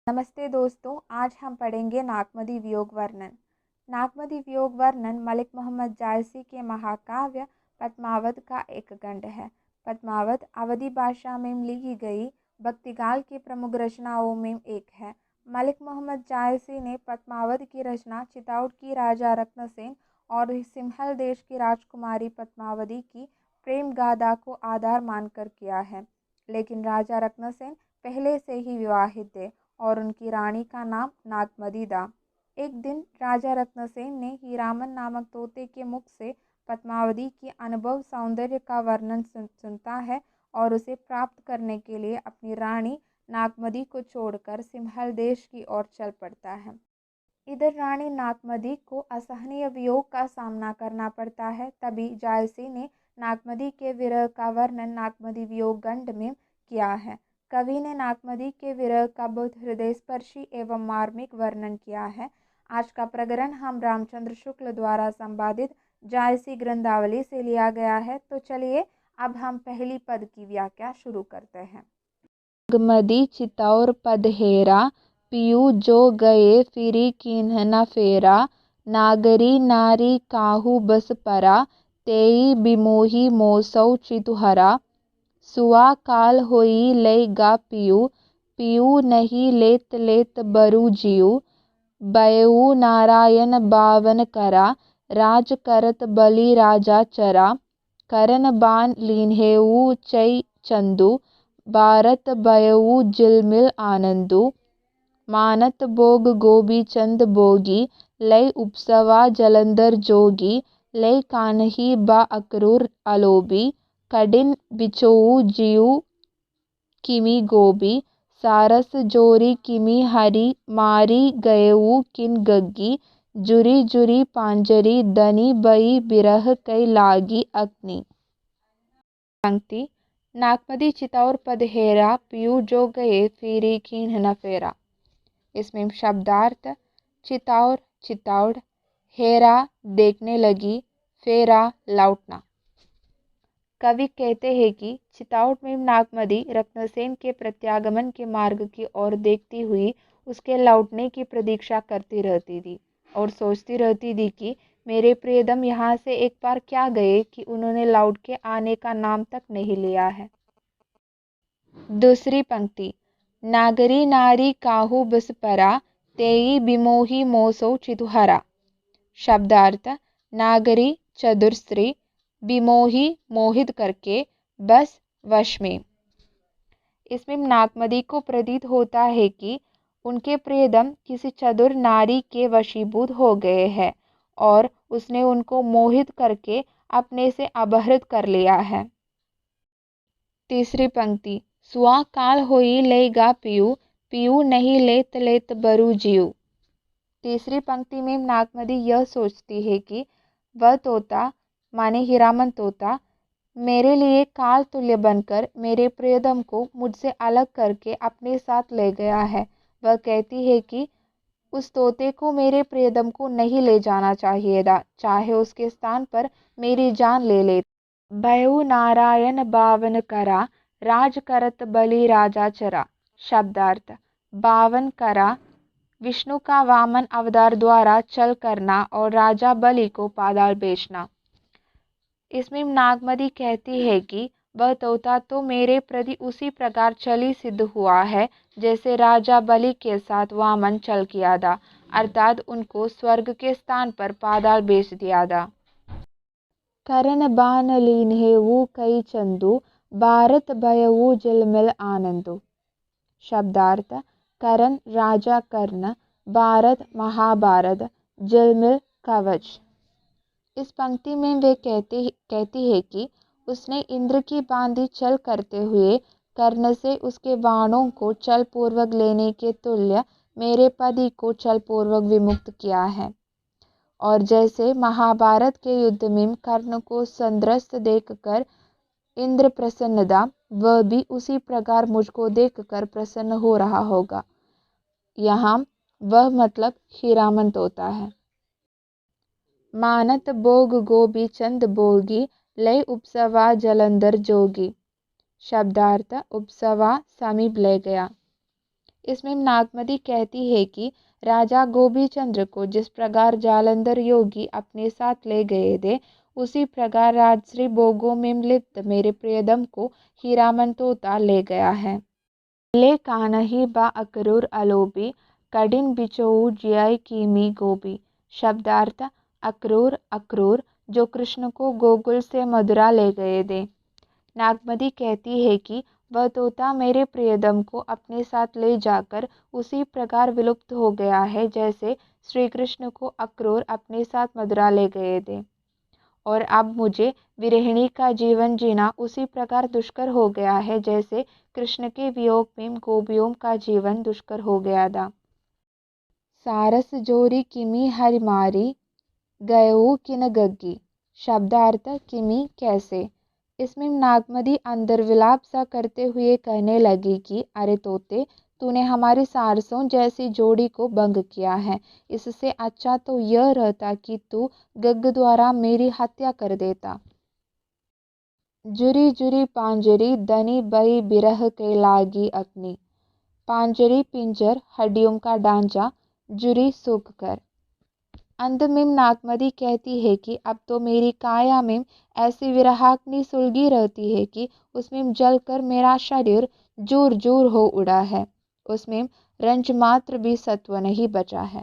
नमस्ते दोस्तों, आज हम पढ़ेंगे नागमती वियोग वर्णन। नागमती वियोग वर्णन मलिक मोहम्मद जायसी के महाकाव्य पद्मावत का एक खंड है। पद्मावत अवधी भाषा में लिखी गई भक्तिकाल की प्रमुख रचनाओं में एक है। मलिक मोहम्मद जायसी ने पद्मावत की रचना चित्तौड़ की राजा रत्नसेन और सिंहल देश की राजकुमारी पद्मावती की प्रेम गाथा को आधार मानकर किया है, लेकिन राजा रत्नसेन पहले से ही विवाहित थे और उनकी रानी का नाम नागमती था। एक दिन राजा रत्नसेन ने हीरामन नामक तोते के मुख से पद्मावती की अनुभव सौंदर्य का वर्णन सुनता है और उसे प्राप्त करने के लिए अपनी रानी नागमती को छोड़कर सिंहल देश की ओर चल पड़ता है। इधर रानी नागमती को असहनीय वियोग का सामना करना पड़ता है। तभी जायसी ने नागमती के विरह का वर्णन नागमती वियोग खंड में किया है। कवि ने नागमती के विरह का बहुत हृदयस्पर्शी एवं मार्मिक वर्णन किया है। आज का प्रकरण हम रामचंद्र शुक्ल द्वारा संपादित जायसी ग्रंथावली से लिया गया है। तो चलिए अब हम पहली पद की व्याख्या शुरू करते हैं। नागमती चित्तौर पद हेरा, पियू जो गए फिरी कीन्ह न फेरा। नागरी नारी काहू बस परा, तेई बिमोही मोसौ चितुहरा। सुआ काल होई लय गा पियू, पियू नहीं लेत लेत बरु जियू। बयऊ नारायण बावन करा, राज करत बलि राजा चरा। करन बान लीन्हेऊ चै चंदू, भारत बयऊ जिलमिल आनंदू। मानत बोग गोबी चंद बोगी, लय उपसवा जलंधर जोगी। लय कान्ही बा अक्रूर अलोबी, कडिन बिचोऊ जियू किमि गोबी। सारस जोरी किमि हरि, मारी गयऊ किन गग्गी। जुरी जुरी पांजरी, दनी बई बिरह कई लागी अग्नि। पंक्ति: नागमती चित्तौर पद हेरा, पियू जो गए फिरी कीन्ह न फेरा। इसमें शब्दार्थ: चित्तौर चित्तौड़, हेरा देखने लगी, फेरा लौटना। कवि कहते हैं कि चित्तौड़ में नागमती रत्नसेन के प्रत्यागमन के मार्ग की ओर देखती हुई उसके लौटने की प्रतीक्षा करती रहती थी और सोचती रहती थी कि मेरे प्रियतम यहाँ से एक बार क्या गए कि उन्होंने लौट के आने का नाम तक नहीं लिया है। दूसरी पंक्ति: नागरी नारी काहू बस परा, तेई बिमोही मोसौ चितुहरा। शब्दार्थ: नागरी चतुर स्त्री, बिमोही मोहित करके, बस वश में। इसमें नागमती को प्रतीत होता है कि उनके प्रियतम किसी चतुर नारी के वशीभूत हो गए हैं और उसने उनको मोहित करके अपने से अपहृत कर लिया है। तीसरी पंक्ति: सुआ काल होई लय गा पियू, पियू नहीं लेत लेत बरु जियू। तीसरी पंक्ति में नागमती यह सोचती है कि वह तोता माने हीरामन तोता मेरे लिए काल तुल्य बनकर मेरे प्रियतम को मुझसे अलग करके अपने साथ ले गया है। वह कहती है कि उस तोते को मेरे प्रियतम को नहीं ले जाना चाहिए था, चाहे उसके स्थान पर मेरी जान ले ले। भयऊ नारायण बावन करा, राज करत बलि राजा चरा। शब्दार्थ: बावन करा विष्णु का वामन अवतार द्वारा चल करना और राजा बलि को पाताल भेजना। इसमें नागमती कहती है कि वह तोता तो मेरे प्रति उसी प्रकार चली सिद्ध हुआ है जैसे राजा बलि के साथ वामन चल किया था, अर्थात उनको स्वर्ग के स्थान पर पाताल भेज दिया था। करन बान लीन्हेऊ कई चंदू, भारत भयऊ जिलमिल आनंदू। शब्दार्थ: करण राजा कर्ण, भारत महाभारत, जिलमिल कवच। इस पंक्ति में वे कहती है कि उसने इंद्र की भांति चल करते हुए कर्ण से उसके बाणों को चल पूर्वक लेने के तुल्य मेरे पति को चल पूर्वक विमुक्त किया है। और जैसे महाभारत के युद्ध में कर्ण को संत्रस्त देखकर इंद्र प्रसन्न था, वह भी उसी प्रकार मुझको देखकर प्रसन्न हो रहा होगा। यहाँ वह मतलब हीरामन तोता है। मानत बोग गोबी चंद बोगी, लय उपसवा जलंधर जोगी। शब्दार्थ: उपसवा समीप ले गया। इसमें नागमती कहती है कि राजा गोपीचंद्र को जिस प्रकार जालंधर योगी अपने साथ ले गए थे, उसी प्रकार राजश्री भोगों में लिप्त मेरे प्रियतम को हीरामन तोता ले गया है। ले कानही बा अकरूर अलोबी कडिन बिचोऊ जियाई कीमी गोबी। शब्दार्थ अक्रूर अक्रूर जो कृष्ण को गोकुल से मथुरा ले गए थे। नागमती कहती है कि वह तोता मेरे प्रियतम को अपने साथ ले जाकर उसी प्रकार विलुप्त हो गया है जैसे श्री कृष्ण को अक्रूर अपने साथ मथुरा ले गए थे, और अब मुझे विरहिणी का जीवन जीना उसी प्रकार दुष्कर हो गया है जैसे कृष्ण के वियोग में गोपियों का जीवन दुष्कर हो गया था। सारस जोरी किमी हरिमारी गयो किन गग्गी। शब्दार्थ किमी कैसे। इसमें नागमती अंदर विलाप सा करते हुए कहने लगी कि अरे तोते, तूने हमारी सारसों जैसी जोड़ी को भंग किया है। इससे अच्छा तो यह रहता कि तू गग द्वारा मेरी हत्या कर देता। जुरी जुरी पांजरी दनी बही बिरह के लागी अग्नि। पांजरी पिंजर हड्डियों का ढांचा, जुरी सूख कर। अंत में नागमती कहती है कि अब तो मेरी काया में ऐसी विरहाग्नि सुलगी रहती है कि उसमें जलकर मेरा शरीर जूर जूर हो उड़ा है। उसमें रंज मात्र भी सत्व नहीं बचा है।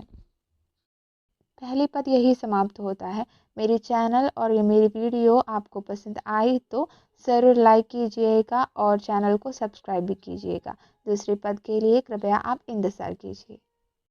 पहली पद यही समाप्त होता है। मेरी चैनल और ये मेरी वीडियो आपको पसंद आई तो ज़रूर लाइक कीजिएगा और चैनल को सब्सक्राइब भी कीजिएगा। दूसरे पद के लिए कृपया आप इंतज़ार कीजिए।